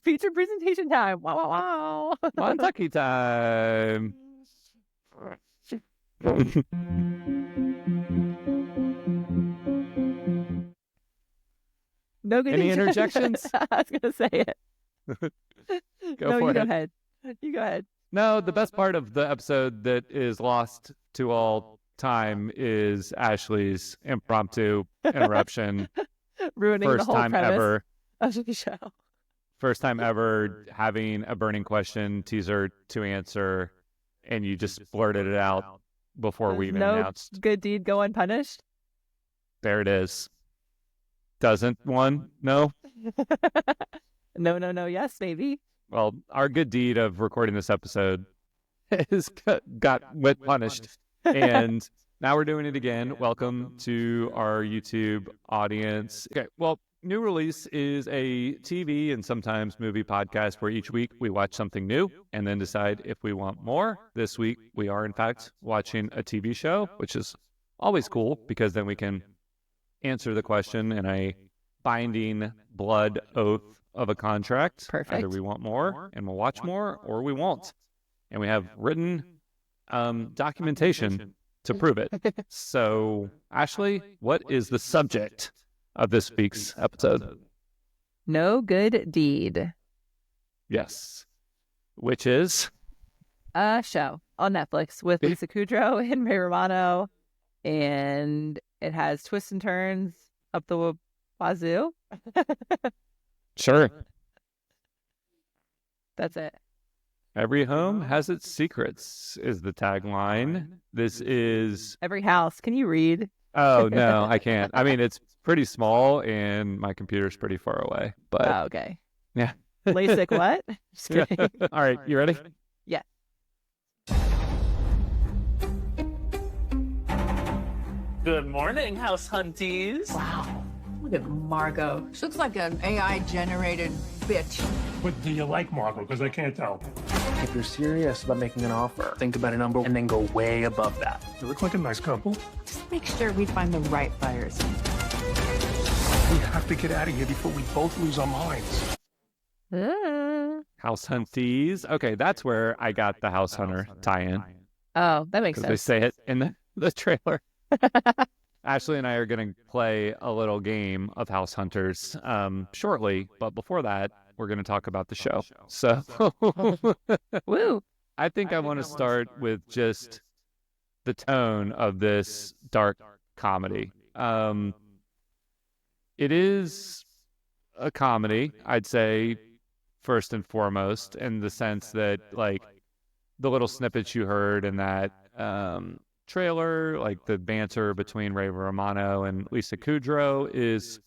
Feature presentation time. Wow, wow, wow. Montucky time. No good. Any interjections? I was gonna say it. Go for you it. go ahead. You go ahead. No, the best part of the episode that is lost to all time is Ashley's impromptu interruption. Ruining the First whole time premise ever. of the show. First time ever having a burning question teaser to answer, and you just blurted it out before we even announced. Good deed go unpunished. There it is. Doesn't one? No? No. Yes, baby. Well, our good deed of recording this episode has got punished. And now we're doing it again. Welcome to our YouTube audience. Okay, well, New Release is a TV and sometimes movie podcast where each week we watch something new and then decide if we want more. This week, we are in fact watching a TV show, which is always cool because then we can answer the question in a binding blood oath of a contract. Perfect. Either we want more and we'll watch more, or we won't. And we have written documentation to prove it. So, Ashley, what is the subject of this week's episode? No good deed. Yes. Which is? A show on Netflix with Lisa Kudrow and Ray Romano. And it has twists and turns up the wazoo. Sure. That's it. Every home has its secrets is the tagline. This is... Every house. Can you read? Oh, no, I can't. I mean, it's pretty small and my computer's pretty far away. But okay. Yeah. LASIK what? Just kidding. All right, you ready? Yeah. Good morning, house hunties. Wow. Look at Margot. She looks like an AI-generated bitch. But do you like Margot? Because I can't tell. If you're serious about making an offer, think about a number and then go way above that. They look like a nice couple. Just make sure we find the right buyers. We have to get out of here before we both lose our minds. House Hunties. Okay, that's where I got the House Hunter tie-in. Oh, that makes sense. They say it in the trailer. Ashley and I are going to play a little game of House Hunters shortly, but before that, we're going to talk about the show. So, Woo! I think I want to start with just the tone of this dark comedy. It is a comedy, I'd say, first and foremost, in the sense that, like, the little snippets you heard in that trailer, like the banter between Ray Romano and Lisa Kudrow is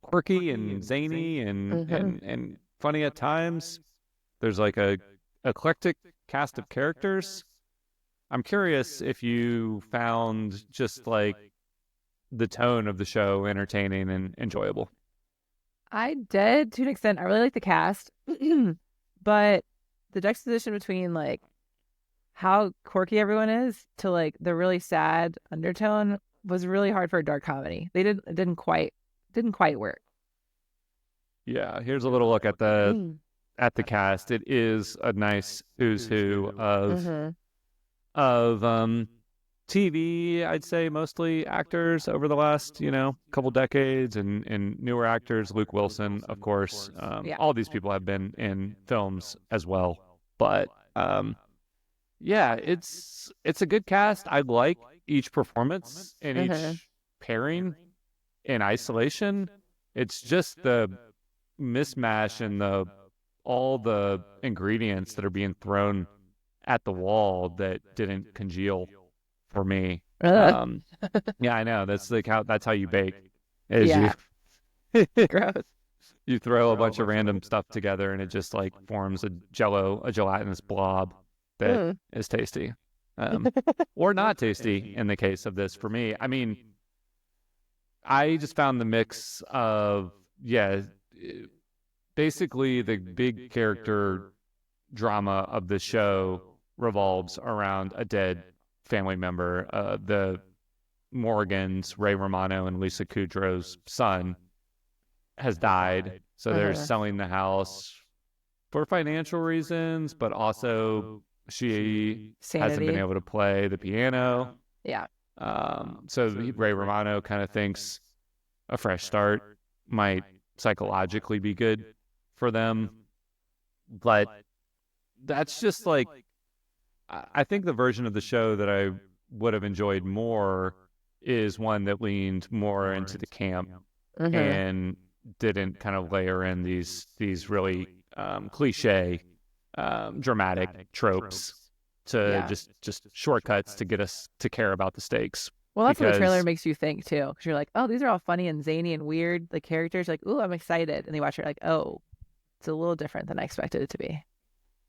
quirky and zany and funny at times. There's like a eclectic cast of characters. I'm curious if you found just like the tone of the show entertaining and enjoyable. I did to an extent. I really like the cast, but the juxtaposition between like how quirky everyone is to like the really sad undertone was really hard for a dark comedy. It didn't quite work. Yeah, here's a little look at the cast. It is a nice who's who of TV, I'd say mostly actors over the last, couple decades and newer actors. Luke Wilson, of course. All these people have been in films as well. But yeah, it's a good cast. I like each performance and each pairing in isolation. It's just the mismatch and all the ingredients that are being thrown at the wall that didn't congeal for me. Yeah, I know. That's that's how you bake. Gross. You throw a bunch of random stuff together and it just like forms a gelatinous blob that is tasty. Or not tasty in the case of this for me. I mean, I just found the mix of, basically the big character drama of the show revolves around a dead family member. The Morgans, Ray Romano and Lisa Kudrow's son, has died, So they're selling the house for financial reasons, but also she hasn't been Sanity. able to play the piano. Yeah. So Ray Romano kind of thinks a fresh start might psychologically be good for them. But that's just like, I think the version of the show that I would have enjoyed more is one that leaned more into the camp and didn't kind of layer in these really cliche dramatic tropes to just shortcuts to get us to care about the stakes. Well, that's what the trailer makes you think too, because you're like, oh, these are all funny and zany and weird. The characters, like, ooh, I'm excited, and you watch it, like, oh, it's a little different than I expected it to be.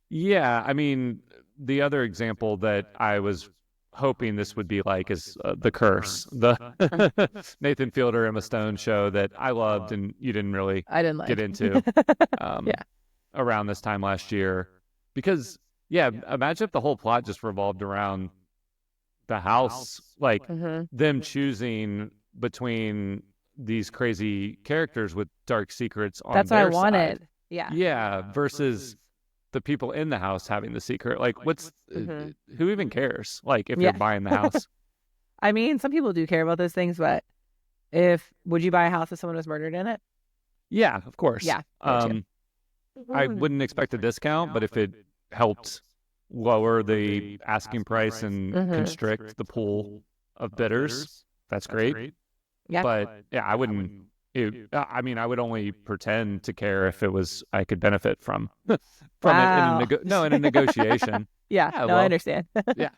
Yeah, I mean, the other example that I was hoping this would be like is The Curse, the Nathan Fielder, Emma Stone show that I loved and you didn't really get into around this time last year. Because, imagine if the whole plot just revolved around the house, like them choosing between these crazy characters with dark secrets on That's their what I wanted. side. Yeah. Yeah, versus the people in the house having the secret. Like, what's who even cares? Like, if you're buying the house. I mean, some people do care about those things, but would you buy a house if someone was murdered in it? Yeah, of course. Yeah. I wouldn't expect a discount, but if it helped lower the asking price and constrict the pool of bidders, that's great. Yeah. But I wouldn't. I mean, I would only pretend to care if it was I could benefit from it in a negotiation. I understand. Yeah,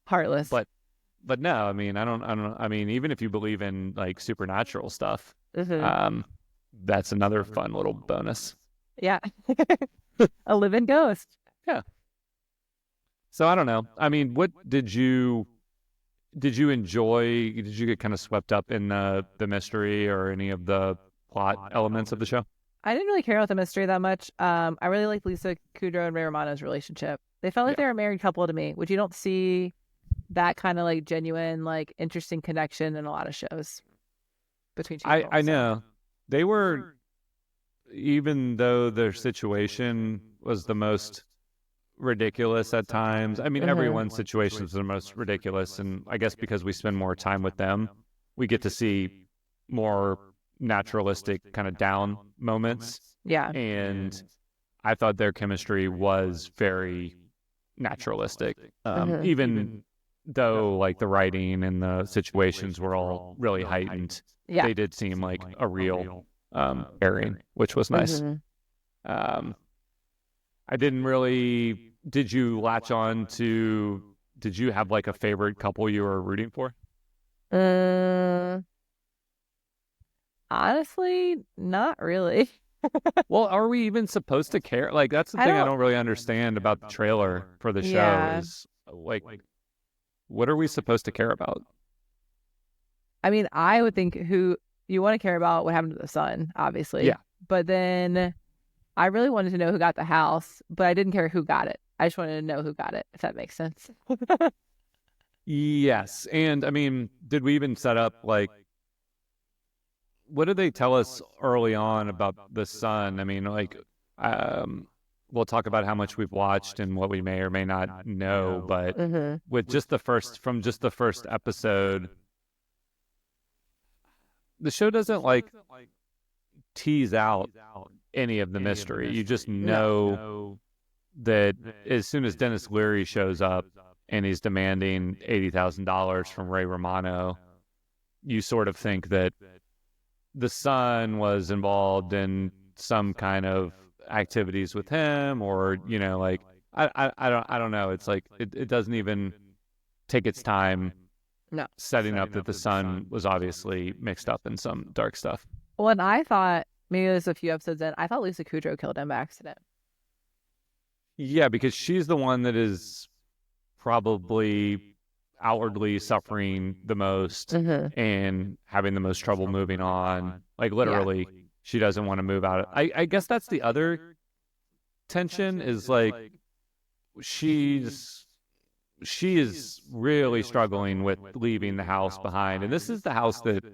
heartless. But no, I mean, I don't. I mean, even if you believe in like supernatural stuff, that's another fun little bonus. Yeah, a living ghost. Yeah. So I don't know. I mean, what did you enjoy? Did you get kind of swept up in the mystery or any of the plot elements of the show? I didn't really care about the mystery that much. I really liked Lisa Kudrow and Ray Romano's relationship. They felt like they were a married couple to me, which you don't see that kind of like genuine, like interesting connection in a lot of shows between two people. I know. They were, even though their situation was the most ridiculous at times. I mean, everyone's situation is the most ridiculous, and I guess because we spend more time with them, we get to see more naturalistic kind of down moments. Yeah. And I thought their chemistry was very naturalistic, even though like the writing and the situations were all really heightened. They did seem like a real pairing, which was nice. I didn't really. Did you latch on to? Did you have like a favorite couple you were rooting for? Honestly, not really. Well, are we even supposed to care? Like, that's the thing I don't really understand about the trailer for the show is like, what are we supposed to care about? I mean, I would think who you want to care about what happened to the son, obviously. Yeah. But then I really wanted to know who got the house, but I didn't care who got it. I just wanted to know who got it, if that makes sense. Yes. And I mean, did we even set up like, what did they tell us early on about the son? I mean, like, we'll talk about how much we've watched and what we may or may not know, but with just the first episode, the show doesn't like tease out any of the mystery. You just know that as soon as Dennis Leary shows up and he's demanding $80,000 from Ray Romano, you sort of think that the son was involved in some kind of activities with him, or like I don't know. It's like it doesn't even take its time setting up that the son was obviously mixed up in some dark stuff. Well, and I thought maybe it was a few episodes in. I thought Lisa Kudrow killed him by accident. Yeah, because she's the one that is probably outwardly suffering the most and having the most trouble moving on. Like literally, she doesn't want to move out. I guess that's the other tension is like she is really struggling with leaving the house behind. And this is the house that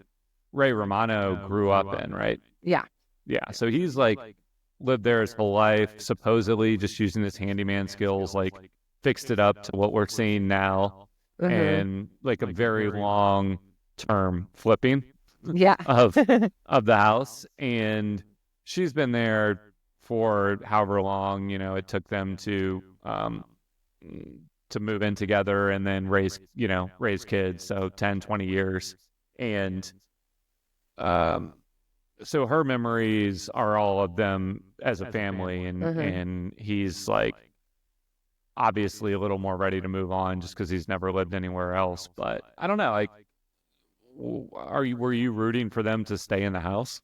Ray Romano grew up in, right? Yeah. Yeah, so he's like lived there his whole life, supposedly just using his handyman skills, like fixed it up to what we're seeing now, and like a very long term flipping Yeah. of the house. And she's been there for however long, it took them to move in together and then raise kids. So 10, 20 years. And so her memories are all of them as a family, and he's like obviously a little more ready to move on just because he's never lived anywhere else. But I don't know, like, were you rooting for them to stay in the house?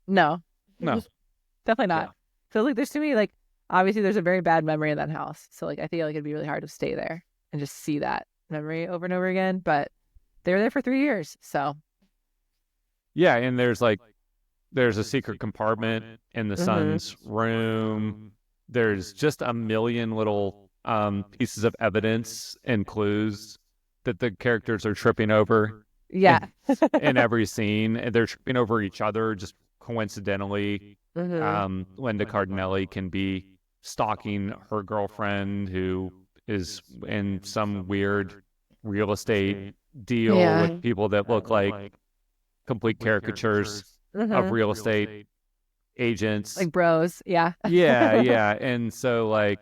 No. No. Definitely not. Yeah. So like there's to me, like, obviously there's a very bad memory in that house. So like I feel like it'd be really hard to stay there and just see that memory over and over again. But they were there for 3 years. So yeah, and there's a secret compartment in the son's room. There's just a million little pieces of evidence and clues that the characters are tripping over. Yeah. In every scene, and they're tripping over each other just coincidentally. Linda Cardinelli can be stalking her girlfriend who is in some weird real estate deal with people that look like complete caricatures of real estate agents. Like bros. Yeah. Yeah. And so like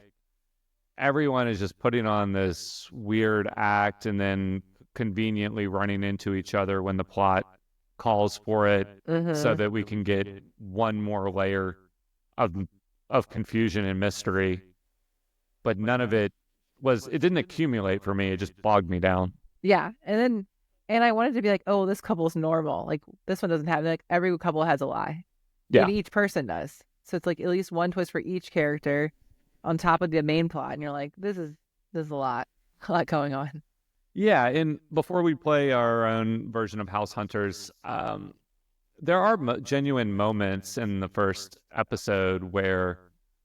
everyone is just putting on this weird act and then conveniently running into each other when the plot calls for it, so that we can get one more layer of confusion and mystery. But none of it didn't accumulate for me. It just bogged me down. Yeah. And I wanted to be like, oh, this couple's normal. Like this one doesn't have, like, every couple has a lie. Yeah. And each person does. So it's like at least one twist for each character on top of the main plot. And you're like, this is a lot going on. Yeah, and before we play our own version of House Hunters, there are genuine moments in the first episode where,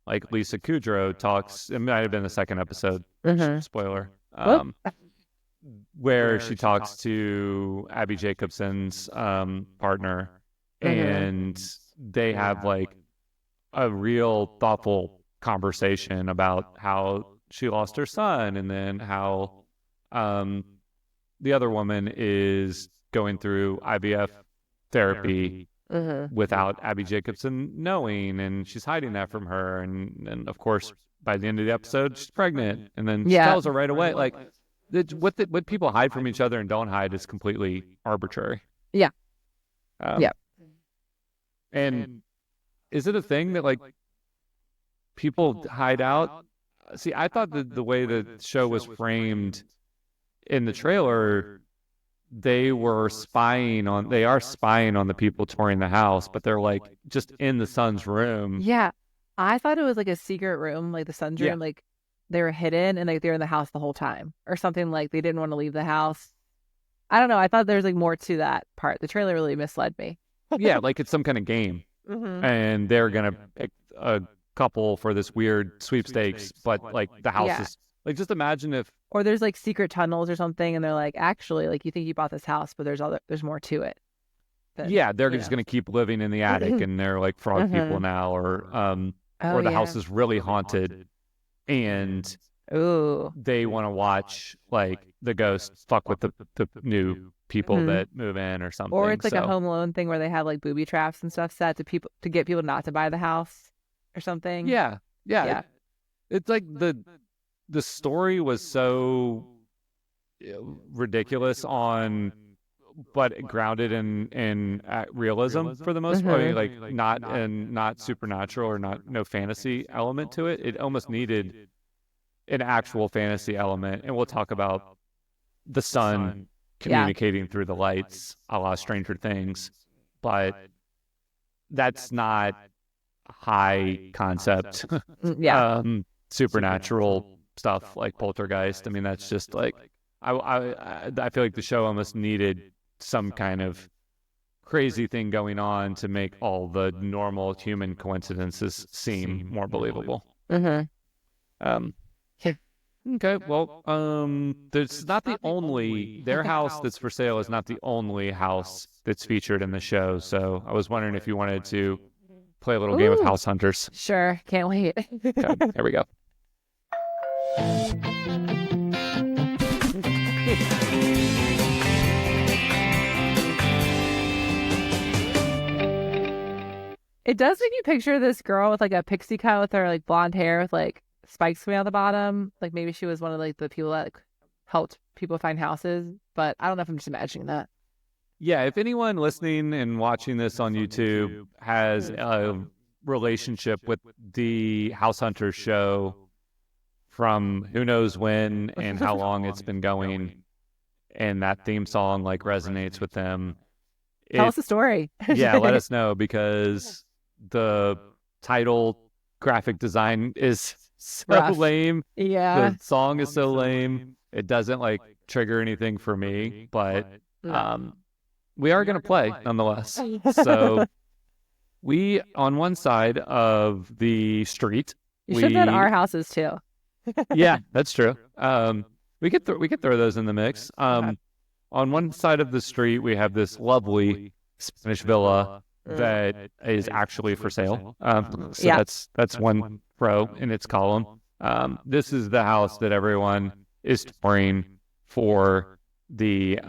like, Lisa Kudrow talks. It might have been the second episode. Spoiler. Where she talks to Abby Jacobson's partner, and they have like a real thoughtful conversation about how she lost her son, and then how the other woman is going through IVF therapy without Abby Jacobson knowing, and she's hiding that from her. And of course, by the end of the episode, she's pregnant, and then she tells her right away. Like, what people hide from each other and don't hide is completely arbitrary. Yeah. And is it a thing that like people hide out? See, I thought that the way the show was framed in the trailer, they are spying on the people touring the house, but they're like just in the son's room. Yeah. I thought it was like a secret room, like the son's room, like they were hidden and like they were in the house the whole time or something, like they didn't want to leave the house. I don't know. I thought there was like more to that part. The trailer really misled me. Yeah, like it's some kind of game. And they're going to pick a couple for this weird sweepstakes, but like the house is like, just imagine if, or there's like secret tunnels or something, and they're like, actually, like, you think you bought this house, but there's more to it. They're just going to keep living in the attic, and they're like frog people now, or the house is really haunted, and they want to watch like the ghosts fuck with the new people that move in or something. Or it's like a Home Alone thing where they have like booby traps and stuff set to get people not to buy the house or something. Yeah. It's like the story was so ridiculous but grounded in realism for the most part. Like not supernatural or no fantasy element to it. It almost needed an actual fantasy element. And we'll talk about the sun communicating through the lights, a la Stranger Things, but that's not high concept supernatural stuff like Poltergeist. I mean, that's just like I feel like the show almost needed some kind of crazy thing going on to make all the normal human coincidences seem more believable. Okay, well, there's not the only, their house that's for sale is not the only house that's featured in the show. So I was wondering if you wanted to play a little game of House Hunters. Sure. Can't wait. Okay, here we go. It does make you picture this girl with like a pixie cut with her like blonde hair with like spikes coming out the bottom. Like maybe she was one of like the people that like, helped people find houses. But I don't know if I'm just imagining that. Yeah, if anyone listening and watching this on YouTube has a relationship with the House Hunters show from who knows when and how long it's been going, and that theme song like resonates with them, tell us the story. Yeah, let us know, because the title graphic design is so rough. lame. Yeah. The song is so lame. It doesn't like trigger anything for me, but we are going to play nonetheless. So we, on one side of the street, you should have done our houses too. Yeah, that's true. We could throw those in the mix. On one side of the street, we have this lovely Spanish villa that is actually for sale. That's one row in its column. This is the house that everyone is touring for the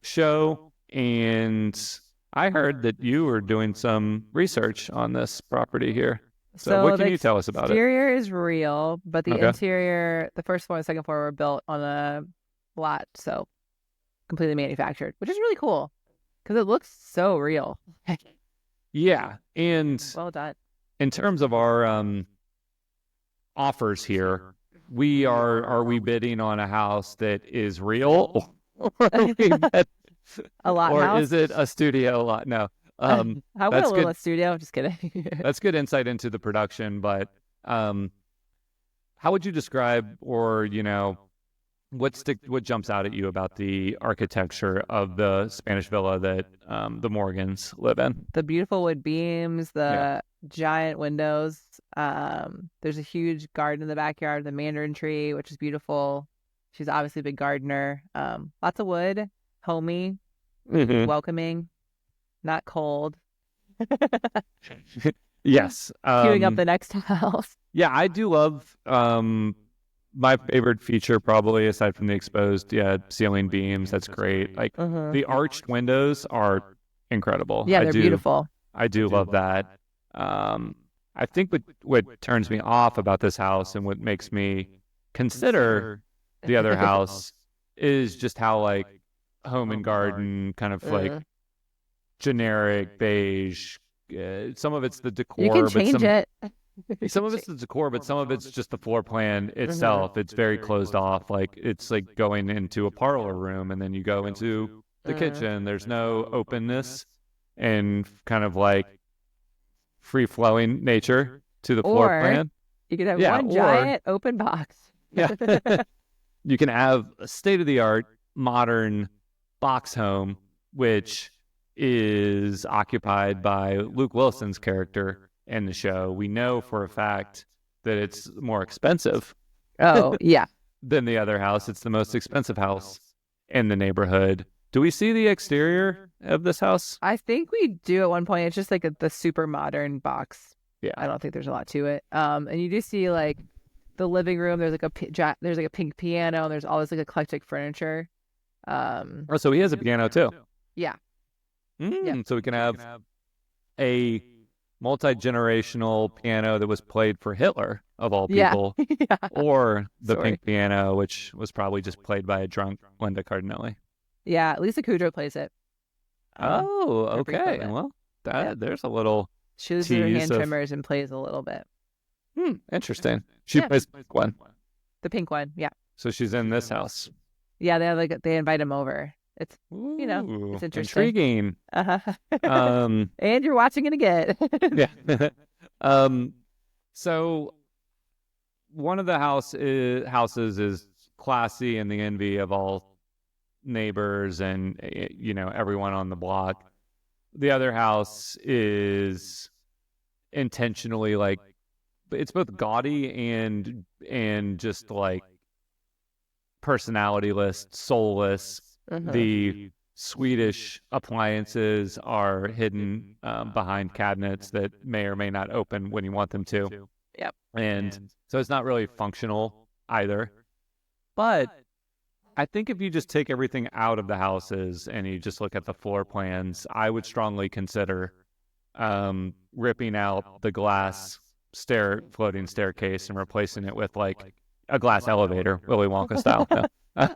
show, and I heard that you were doing some research on this property here. So what can you tell us about it? The exterior is real, but the interior, the first floor and second floor were built on a lot, so completely manufactured, which is really cool because it looks so real. Yeah, and well done. In terms of our offers here, are we bidding on a house that is real, or are we a lot, or house? Is it a studio lot? No. I want a little studio. Just kidding. That's good insight into the production, but how would you describe, or what jumps out at you about the architecture of the Spanish villa that the Morgans live in? The beautiful wood beams, the giant windows. There's a huge garden in the backyard, the mandarin tree, which is beautiful. She's obviously a big gardener. Lots of wood, homey, welcoming. Not cold. Yes. Queuing up the next house. Yeah, I do love my favorite feature, probably aside from the exposed ceiling beams. That's great. Like the arched windows are incredible. Yeah, they're beautiful. I do love that. I think what turns me off about this house and what makes me consider the other house is just how like home and garden kind of like generic beige. Some of it's the decor. You can change it. Some of it's the decor, but some of it's just the floor plan itself. It's very closed off. Like it's like going into a parlor room and then you go into the kitchen. There's no openness and kind of like free-flowing nature to the floor plan. You could have one giant open box. Yeah. You can have a state-of-the-art modern box home, which is occupied by Luke Wilson's character in the show. We know for a fact that it's more expensive. Oh, yeah. Than the other house. It's the most expensive house in the neighborhood. Do we see the exterior of this house? I think we do at one point. It's just like the super modern box. Yeah. I don't think there's a lot to it. And you do see like the living room. There's like a pink piano. And there's all this like eclectic furniture. So he has a piano too. Yeah. So we can have a multi-generational piano that was played for Hitler, of all people, or the pink piano, which was probably just played by a drunk Linda Cardinelli. Yeah, Lisa Kudrow plays it. Okay. Well, there's a little she uses her hand trimmers and plays a little bit. Interesting. She plays the pink one. The pink one, yeah. So she's in this house. Yeah, they invite him over. It's it's interesting. Intriguing. And you're watching it again. Yeah. So one of the houses is classy and the envy of all neighbors and everyone on the block. The other house is intentionally like it's both gaudy and just like personalityless, soulless. The Swedish appliances are hidden behind cabinets that may or may not open when you want them to. Yep. And so it's not really functional either. But I think if you just take everything out of the houses and you just look at the floor plans, I would strongly consider ripping out the glass floating staircase and replacing it with like a glass elevator, Willy Wonka style. No.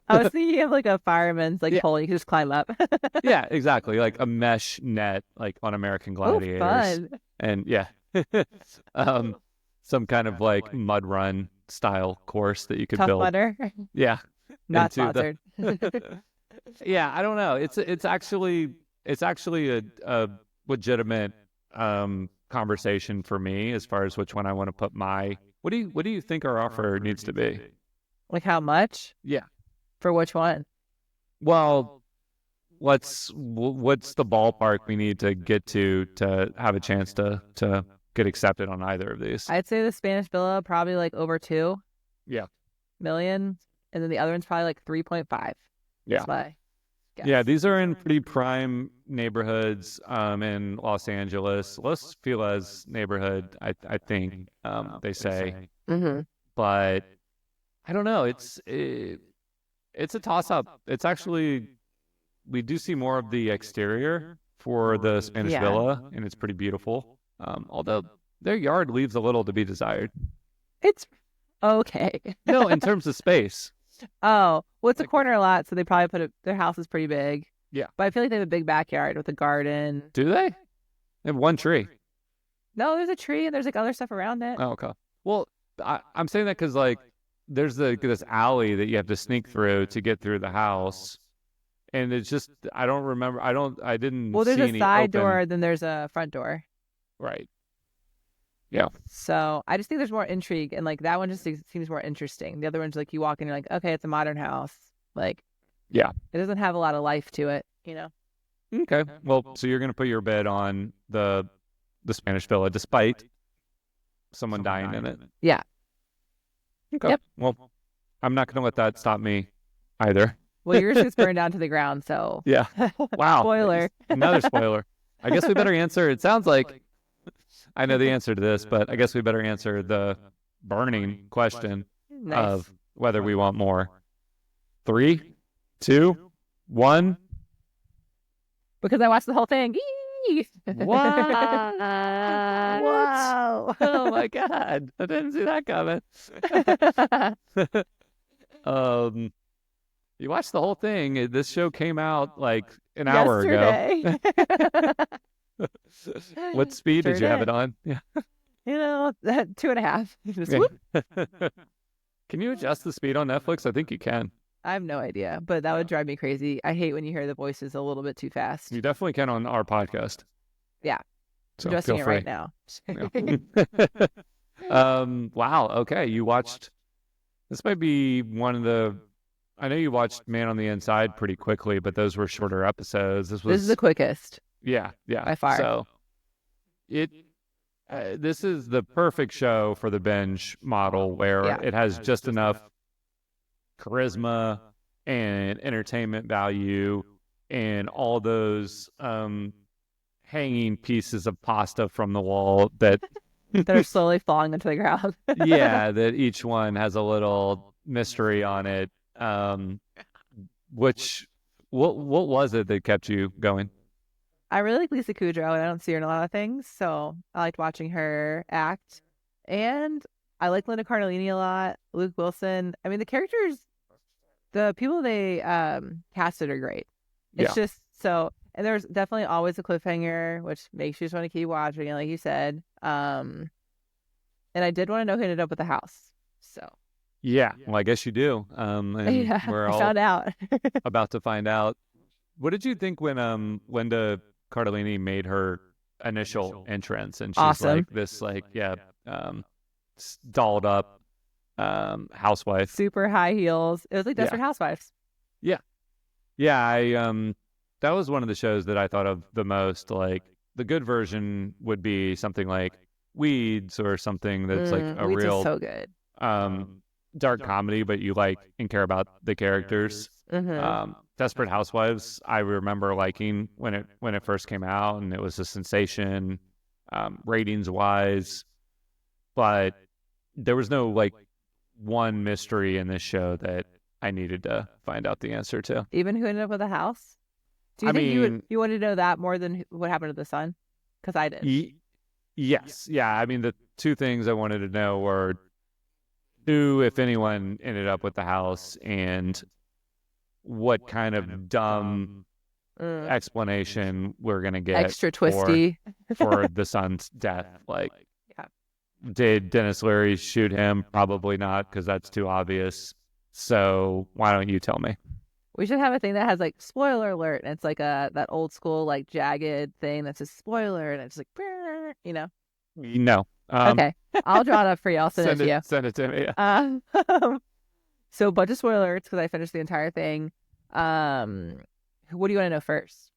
I was thinking of like a fireman's like pole you can just climb up. Yeah, exactly. Like a mesh net, like on American Gladiators. Fun. And yeah, some kind of like mud run style course that you could Tough build. Mudder. Yeah, Not sponsored. Yeah, I don't know. It's actually a legitimate conversation for me as far as which one I want to put my. What do you think our offer needs to be? Like how much? Yeah. For which one? Well, what's the ballpark we need to get to have a chance to get accepted on either of these? I'd say the Spanish Villa probably like over 2 million, and then the other one's probably like 3.5. Yeah. That's my guess. Yeah, these are in pretty prime neighborhoods in Los Angeles. Los Feliz neighborhood, I think they say. Mm-hmm. But I don't know. It's a toss-up. It's actually, we do see more of the exterior for the Spanish Villa, and it's pretty beautiful. Although their yard leaves a little to be desired. It's okay. No, in terms of space. Oh, well, it's a corner lot, so they probably their house is pretty big. Yeah. But I feel like they have a big backyard with a garden. Do they? They have one tree. No, there's a tree and there's like other stuff around it. Oh, okay. Well, I'm saying that because like there's this alley that you have to sneak through to get through the house, and it's just I don't remember. I didn't. Well, there's see a any side open... door, then there's a front door. Right. Yeah. So I just think there's more intrigue, and like that one just seems more interesting. The other one's like you walk in, you're like, okay, it's a modern house. Like, yeah, it doesn't have a lot of life to it, you know. Okay. Well, so you're gonna put your bid on the Spanish Villa, despite someone dying in it. Yeah. Okay. Yep. Well, I'm not gonna let that stop me either. Well, yours gets burned down to the ground, so. Yeah. Wow. Spoiler. Another spoiler. I guess we better answer. It sounds like I know the answer to this, but I guess we better answer the burning question of whether we want more. 3, 2, 1. Because I watched the whole thing. What? Wow. Oh my God. I didn't see that coming. You watched the whole thing. This show came out like an hour ago. What speed did you have it on? Yeah. You know, 2.5. Yeah. Can you adjust the speed on Netflix? I think you can. I have no idea, but that would drive me crazy. I hate when you hear the voices a little bit too fast. You definitely can on our podcast. Yeah. So I'm adjusting it right now. Wow. Okay. You watched, this might be one of the, I know you watched Man on the Inside pretty quickly, but those were shorter episodes. This is the quickest. Yeah. By far. So this is the perfect show for the binge model where it has just enough charisma and entertainment value and all those hanging pieces of pasta from the wall that are slowly falling into the ground. Yeah, that each one has a little mystery on it. What was it that kept you going? I really like Lisa Kudrow, and I don't see her in a lot of things, so I liked watching her act. And I like Linda Cardellini a lot, Luke Wilson. I mean, the characters, the people they casted are great. It's just so, and there's definitely always a cliffhanger, which makes you just want to keep watching it, like you said. And I did want to know who ended up with the house. So. Yeah, well, I guess you do. And we're all found out. about to find out. What did you think when Linda Cardellini made her initial entrance, and she's awesome. like this, dolled up housewife, super high heels. It was like Desperate Housewives. Yeah. That was one of the shows that I thought of the most. Like the good version would be something like Weeds or something that's like a Weeds real is so good. dark comedy, but you like and care about the characters. Desperate Housewives, I remember liking when it first came out, and it was a sensation, ratings wise. But there was no like one mystery in this show that I needed to find out the answer to. Even who ended up with a house? Do you think you wanted to know that more than what happened to the son? Because I did. Yes. Yeah. I mean, the two things I wanted to know were who, if anyone, ended up with the house, and what kind of dumb explanation we're going to get. Extra twisty. for the son's death. Like, yeah. Did Dennis Leary shoot him? Probably not, because that's too obvious. So why don't you tell me? We should have a thing that has like spoiler alert, and it's like that old school like jagged thing that says spoiler, and it's like, you know. No. Okay, I'll draw it up for you. I'll send it to you. Send it to me. Yeah. So a bunch of spoiler alerts because I finished the entire thing. What do you want to know first?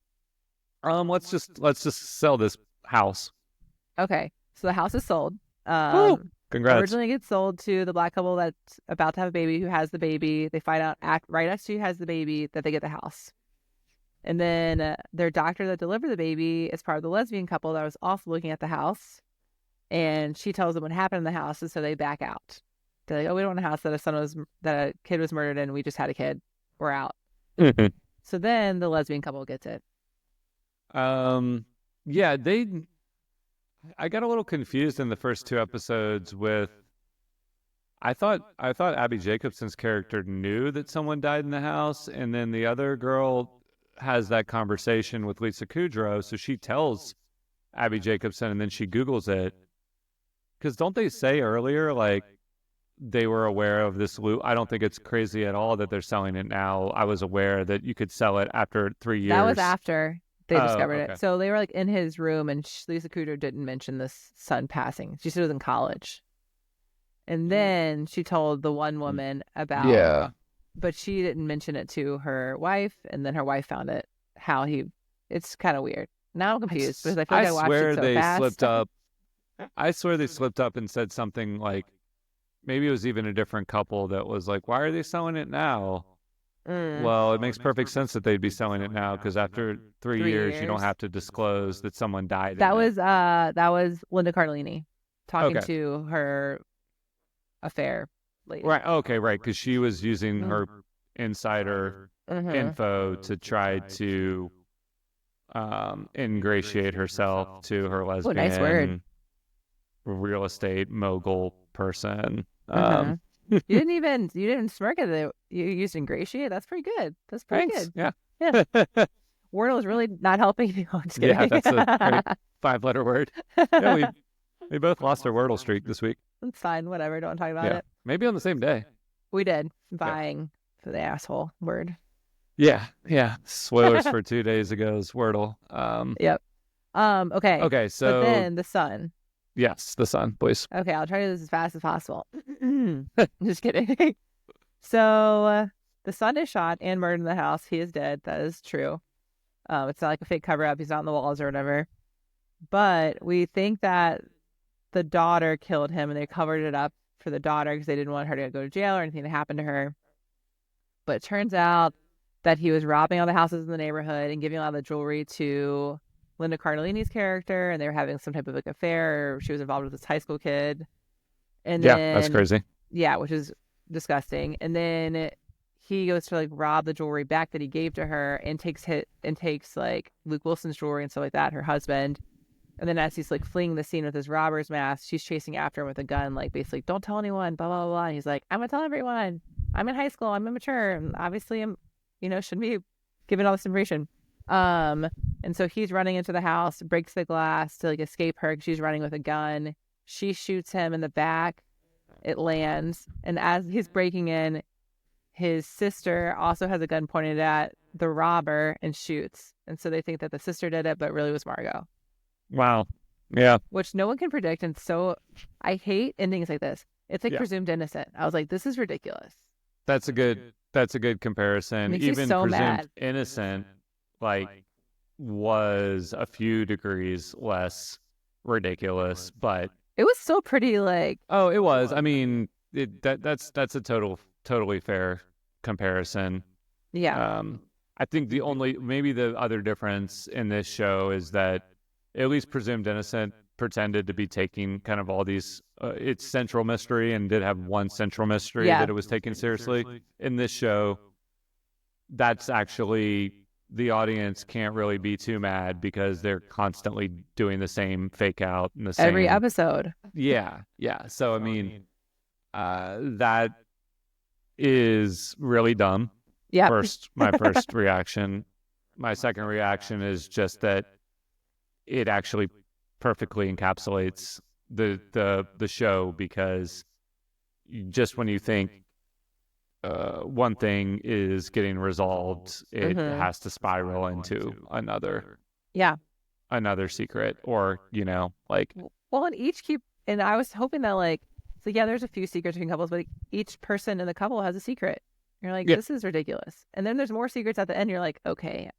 Let's just sell this house. Okay, so the house is sold. Congrats. Originally gets sold to the black couple that's about to have a baby who has the baby. They find out right after she has the baby that they get the house. And then their doctor that delivered the baby is part of the lesbian couple that was also looking at the house. And she tells them what happened in the house, and so they back out. They're like, "Oh, we don't want a house that a kid was murdered in. We just had a kid. We're out." Mm-hmm. So then the lesbian couple gets it. Yeah, I got a little confused in the first two episodes with. I thought Abby Jacobson's character knew that someone died in the house, and then the other girl has that conversation with Lisa Kudrow, so she tells Abby Jacobson, and then she Googles it. Because don't they say earlier, like, they were aware of this loot? I don't think it's crazy at all that they're selling it now. I was aware that you could sell it after 3 years. That was after they discovered it. So they were like in his room, and Lisa Kudrow didn't mention this son passing. She said it was in college. And then she told the one woman about yeah, but she didn't mention it to her wife, and then her wife found it. It's kind of weird. Now I'm confused because I feel like I watched it so fast. Slipped up. I swear they slipped up and said something like, maybe it was even a different couple that was like, "Why are they selling it now?" Well, it makes perfect sense that they'd be selling it now because after 3 years, you don't have to disclose that someone died. That was Linda Cardellini talking to her affair lady. Right. Okay. Right. Because she was using her insider info to try to ingratiate herself to her lesbian nice word. Real estate mogul person. You didn't smirk at it. You used ingratiate. That's pretty good. That's pretty Thanks. good. Yeah. Wordle is really not helping you. I'm just kidding. Yeah, that's a great 5-letter word. Yeah, we both lost our Wordle streak this week. It's fine. Whatever. Don't talk about it. Maybe on the same day. We did. Vying for the asshole word. Yeah. Spoilers for 2 days ago's Wordle. Yep. Okay. Okay, so... But then the son. Yes, the son, please. Okay, I'll try to do this as fast as possible. Just kidding. So the son is shot and murdered in the house. He is dead. That is true. It's not like a fake cover-up. He's not on the walls or whatever. But we think that the daughter killed him, and they covered it up for the daughter because they didn't want her to go to jail or anything to happen to her. But it turns out that he was robbing all the houses in the neighborhood and giving all the jewelry to Linda Cardellini's character, and they were having some type of like affair. Or she was involved with this high school kid. And then, that's crazy. Yeah, which is disgusting. And then he goes to like rob the jewelry back that he gave to her, and takes like Luke Wilson's jewelry and stuff like that, her husband. And then as he's like fleeing the scene with his robber's mask, she's chasing after him with a gun, like basically, "Don't tell anyone, blah, blah, blah." And he's like, "I'm gonna tell everyone. I'm in high school. I'm immature. And obviously I'm, shouldn't be giving all this information." And so he's running into the house, breaks the glass to like escape her because she's running with a gun. She shoots him in the back. It lands. And as he's breaking in, his sister also has a gun pointed at the robber and shoots. And so they think that the sister did it, but really was Margot. Wow. Yeah. Which no one can predict. And so I hate endings like this. It's like presumed innocent. I was like, this is ridiculous. That's a good comparison. Makes Even you so presumed mad. innocent, like, was a few degrees less ridiculous, but it was still pretty like. Oh, it was. I mean, that's a totally fair comparison. Yeah. I think maybe the other difference in this show is that at least Presumed Innocent pretended to be taking kind of all these its central mystery and did have one central mystery that it was taking seriously. In this show, that's actually the audience can't really be too mad because they're constantly doing the same fake out in the same every episode. Yeah. So I mean, that is really dumb. Yeah. My first reaction. My second reaction is just that it actually perfectly encapsulates the show, because just when you think one thing is getting resolved, it has to spiral into another secret, or and I was hoping that so yeah, there's a few secrets between couples, but each person in the couple has a secret. You're like, this is ridiculous. And then there's more secrets at the end. You're like, okay.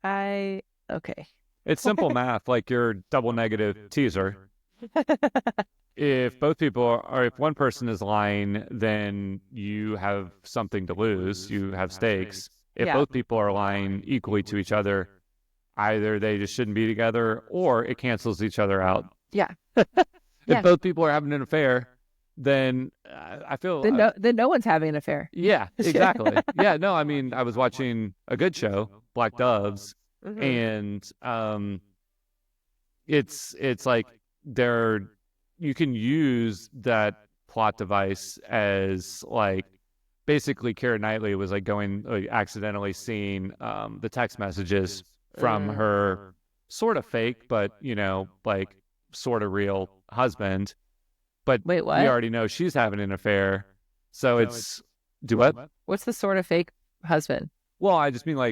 It's simple math, like your double negative teaser. If both people if one person is lying, then you have something to lose. You have stakes. If both people are lying equally to each other, either they just shouldn't be together, or it cancels each other out. Yeah. If both people are having an affair, then I feel then no one's having an affair. Yeah, exactly. Yeah, no, I mean, I was watching a good show, Black Doves, and it's like you can use that plot device as basically Keira Knightley was accidentally seeing the text messages from her sort of fake, but sort of real husband. But wait, what? We already know she's having an affair. So it's do what? What's the sort of fake husband? Well, I just mean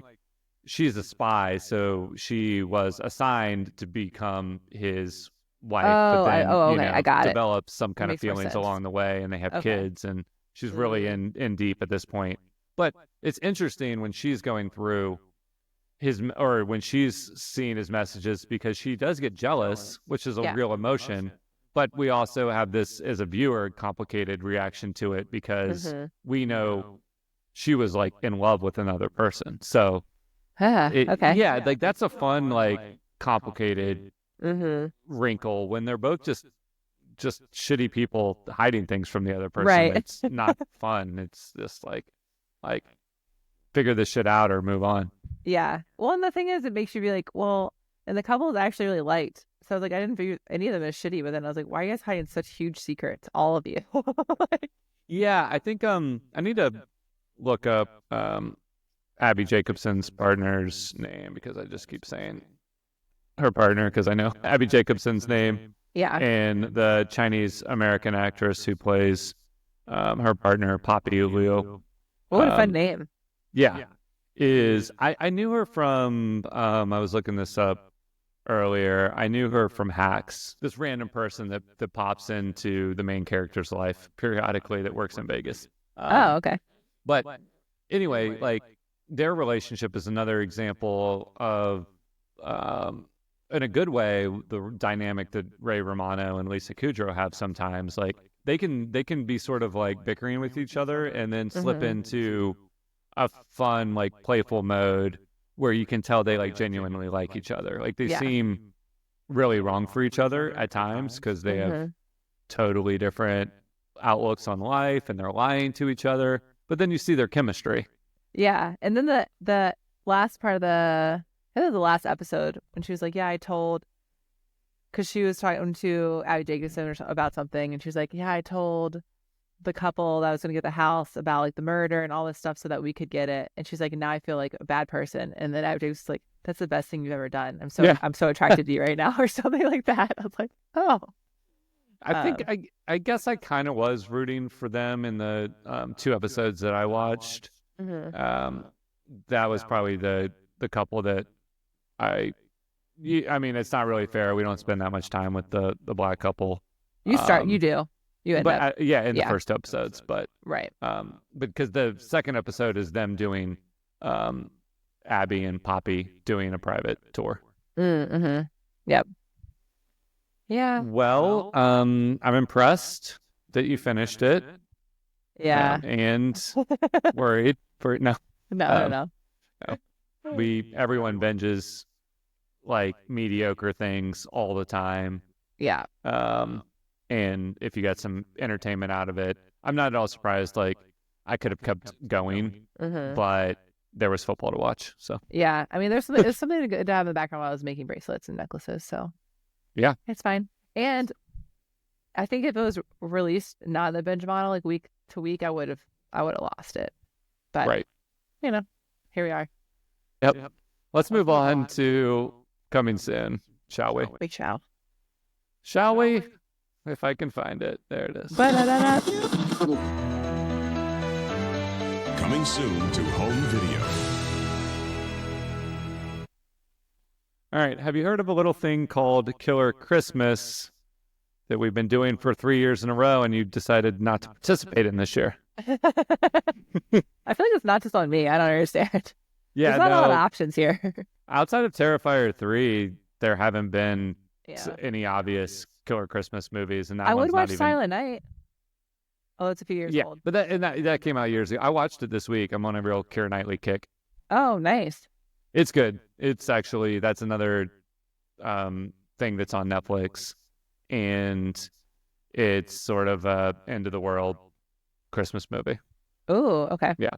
she's a spy, so she was assigned to become his wife, but then I got develops some kind of feelings along the way, and they have kids, and she's really in deep at this point. But it's interesting when she's going through when she's seeing his messages, because she does get jealous, which is a real emotion. But we also have this, as a viewer, complicated reaction to it, because we know she was in love with another person. So, that's a fun, complicated wrinkle when they're both just shitty people hiding things from the other person. Right. It's not fun. It's just figure this shit out or move on. Yeah. Well, and the thing is, it makes you be like, well, and the couple is actually really liked. So I was like, I didn't view any of them as shitty, but then I was like, why are you guys hiding such huge secrets, all of you? Yeah, I think I need to look up Abby Jacobson's partner's name, because I just keep saying her partner because I know Abby Jacobson's name. Yeah. And the Chinese American actress who plays her partner, Poppy Liu. What a fun name. Yeah. I knew her from I was looking this up earlier. I knew her from Hacks, this random person that pops into the main character's life periodically that works in Vegas. Okay. But anyway, their relationship is another example of, in a good way, the dynamic that Ray Romano and Lisa Kudrow have sometimes. They can be sort of bickering with each other and then slip into a fun, playful mode where you can tell they genuinely like each other. They seem really wrong for each other at times, because they have totally different outlooks on life, and they're lying to each other. But then you see their chemistry. Yeah. And then the last part of I think it was the last episode, when she was like, yeah, I told, because she was talking to Abby Jacobson about something, and she was like, yeah, I told the couple that I was going to get the house about the murder and all this stuff so that we could get it. And she's like, now I feel like a bad person. And then Abby Jacobson's like, that's the best thing you've ever done. I'm so attracted to you right now, or something like that. I was like, oh. I guess I kind of was rooting for them in the 2 episodes that I watched. That was probably the couple that I mean, it's not really fair. We don't spend that much time with the black couple. You do. You end up. In the first episodes, but right. Because the second episode is them doing, Abby and Poppy doing a private tour. Yep. Yeah. Well, I'm impressed that you finished it. Yeah. And worried for no. No. Everyone binges like mediocre things all the time. Yeah. And if you got some entertainment out of it, I'm not at all surprised. Like, I could have kept going, but there was football to watch. So yeah, I mean, it's something good to have in the background while I was making bracelets and necklaces. So yeah, it's fine. And I think if it was released not in the binge model, like week to week, I would have lost it. But right, here we are. Yep. Let's move on to coming soon, shall we? We shall. Shall we? If I can find it. There it is. Coming soon to home video. All right. Have you heard of a little thing called Killer Christmas that we've been doing for 3 years in a row and you decided not to participate in this year? I feel like it's not just on me. I don't understand. Yeah, there's not a lot of options here. Outside of Terrifier 3, there haven't been any obvious Killer Christmas movies, and I would watch Silent Night. Oh, it's a few years old. But that came out years ago. I watched it this week. I'm on a real Keira Knightley kick. Oh, nice. It's good. It's actually, that's another thing that's on Netflix, and it's sort of a end of the world Christmas movie. Oh, okay. Yeah.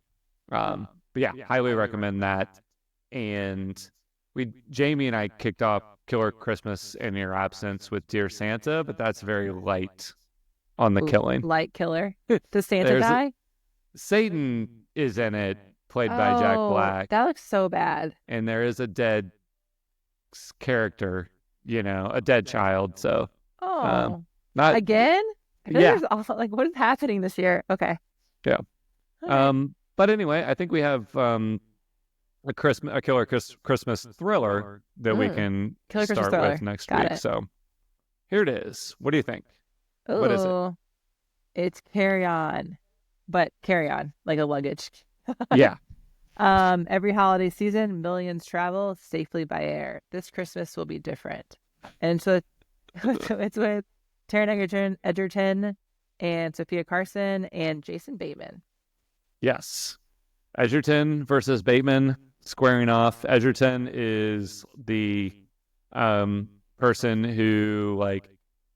But yeah, highly recommend that. And Jamie and I kicked off Killer Christmas in Your Absence with Dear Santa, but that's very light on the killing. Light killer. Does Santa die? Satan is in it, played by Jack Black. That looks so bad. And there is a dead character, a dead child. So, not again. Yeah. Like, what is happening this year? Okay. Yeah. Okay. But anyway, I think we have a killer Christmas thriller that we can start with next week. So here it is. What do you think? Ooh, what is it? It's Carry On, but carry on like a luggage. Yeah. Every holiday season, millions travel safely by air. This Christmas will be different. And so it's with Taron Egerton and Sophia Carson and Jason Bateman. Yes. Egerton versus Bateman squaring off. Egerton is the person who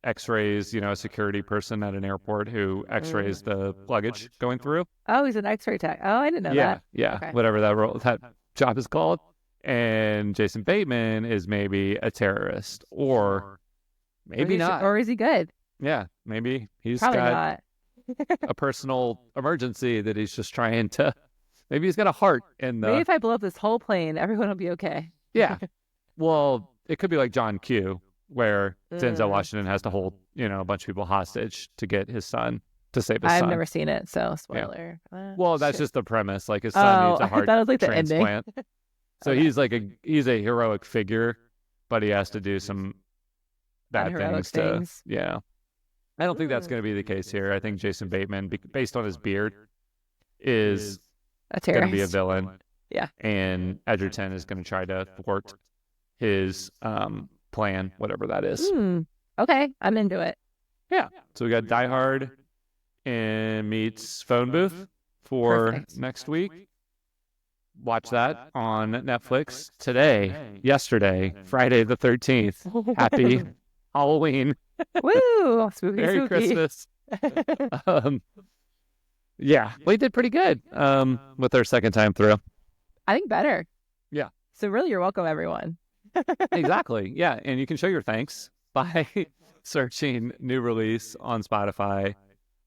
x-rays, a security person at an airport who x-rays the luggage going through. Oh, he's an x-ray tech. Oh, I didn't know that. Yeah, okay. Whatever that job is called. And Jason Bateman is maybe a terrorist, or maybe not. Or is he good? Yeah, maybe he's probably got not. a personal emergency that he's just trying to. Maybe he's got a heart in the. Maybe if I blow up this whole plane, everyone will be okay. Yeah. Well, it could be like John Q, where Denzel Washington has to hold, a bunch of people hostage to get his son, to save his son. I've never seen it, so spoiler. Yeah. Well, that's just the premise. Like, his son needs a heart transplant. So he's he's a heroic figure, but he has to do some bad things. Yeah. I don't think that's going to be the case here. I think Jason Bateman, based on his beard, is going to be a villain. Yeah. And Egerton is going to try to thwart his plan, whatever that is. Okay, I'm into it. Yeah. So we got Die Hard and meets Phone Booth for next week. Watch that on Netflix yesterday, Friday the 13th. Happy Halloween. Woo! Spooky, Merry Christmas. Yeah, we did pretty good with our second time through. I think better. Yeah. So really, you're welcome, everyone. Exactly. Yeah, and you can show your thanks by searching New Release on Spotify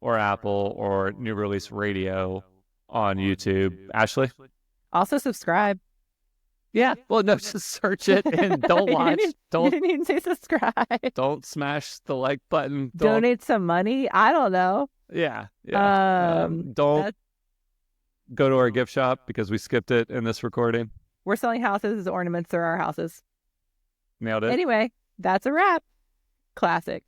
or Apple or New Release Radio on YouTube. Ashley? Also subscribe. Yeah. Well, no, just search it and don't watch. You didn't even say subscribe. Don't smash the like button. Donate some money. I don't know. Yeah. Don't go to our gift shop because we skipped it in this recording. We're selling houses as ornaments. They're our houses. Nailed it. Anyway, that's a wrap. Classic.